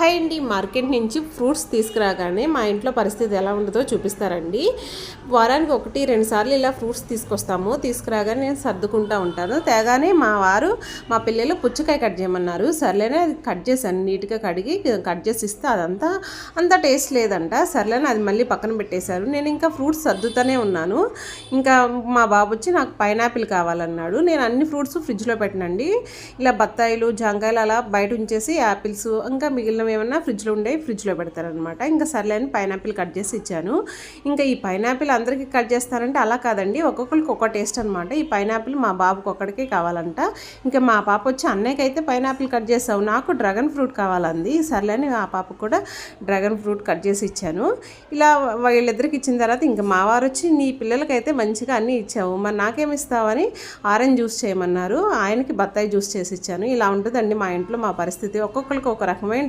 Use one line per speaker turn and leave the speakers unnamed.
Hi అండి, market నుంచి fruits తీసుకురాగానే మా ఇంట్లో పరిస్థితి ఎలా ఉంటుందో చూపిస్తారండి. వారానికి 1-2 సార్లు ఇలా ఫ్రూట్స్ తీసుకురాగానే నేను సర్దుకుంటూ ఉంటాను. తేగానే మా వారు మా పిల్లలు పుచ్చకాయ కట్ చేయమన్నారు. సర్లేనే అది కట్ చేశాను, నీట్గా కడిగి కట్ చేసి ఇస్తే అంత టేస్ట్ లేదంట. సర్లేనే అది మళ్ళీ పక్కన పెట్టేశారు. నేను ఇంకా ఫ్రూట్స్ సర్దుతూనే ఉన్నాను. ఇంకా మా బాబు వచ్చి నాకు పైనాపిల్ కావాలన్నాడు. నేను అన్ని ఫ్రూట్స్ ఫ్రిడ్జ్లో పెట్టినండి. ఇలా బత్తాయిలు, జాంకాయలు అలా బయట ఉంచేసి యాపిల్స్ ఇంకా మిగిలిన ఏమన్నా ఫ్రిడ్జ్లో పెడతారనమాట. ఇంకా సర్లే అని పైనాపిల్ కట్ చేసి ఇచ్చాను. ఇంకా ఈ పైనాపిల్ అందరికీ కట్ చేస్తానంటే అలా కాదండి, ఒక్కొక్కరికి ఒక్క టేస్ట్ అనమాట. ఈ పైనాపిల్ మా బాబుకి ఒక్కడికే కావాలంట. ఇంకా మా పాప వచ్చి అన్నయ్యకైతే పైనాపిల్ కట్ చేసావు, నాకు డ్రాగన్ ఫ్రూట్ కావాలంది. సర్లే అని ఆ పాపకు కూడా డ్రాగన్ ఫ్రూట్ కట్ చేసి ఇచ్చాను. ఇలా వీళ్ళిద్దరికి ఇచ్చిన తర్వాత ఇంకా మా వారు వచ్చి నీ పిల్లలకైతే మంచిగా అన్నీ ఇచ్చావు, మరి నాకేమి ఇస్తావని ఆరెంజ్ జ్యూస్ చేయమన్నారు. ఆయనకి బత్తాయి జ్యూస్ చేసి ఇచ్చాను. ఇలా ఉంటుందండి మా ఇంట్లో మా పరిస్థితి. ఒక్కొక్కరికి ఒక రకమైన